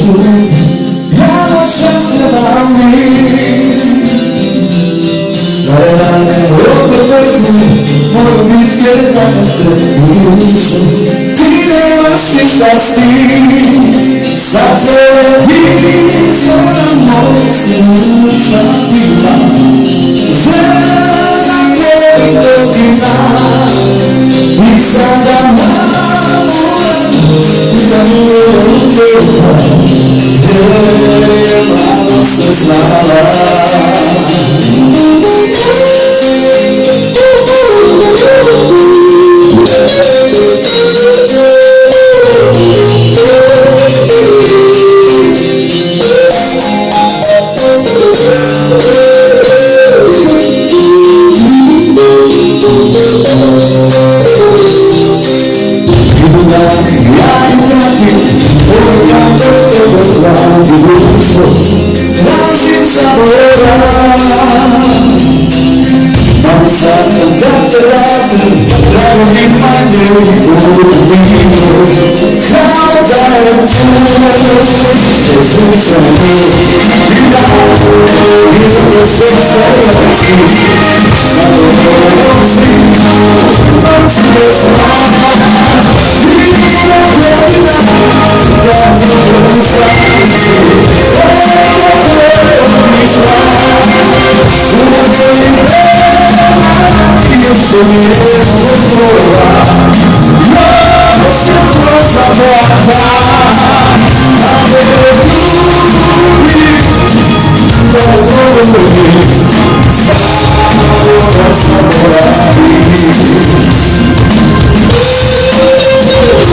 Rano szczęście na mnie. Stare rany opowiednie, moją bitwę na te dusze. Ty nie masz nic szczęścia, za twoje wizje mocno szatila, że na twoje godzina i sada mamura, i zamuję twoja, gdzie mano se znala. Нашим соборам нам сердце даты, дороги мои, удивил, хватает все случайно, и это все сойти, You're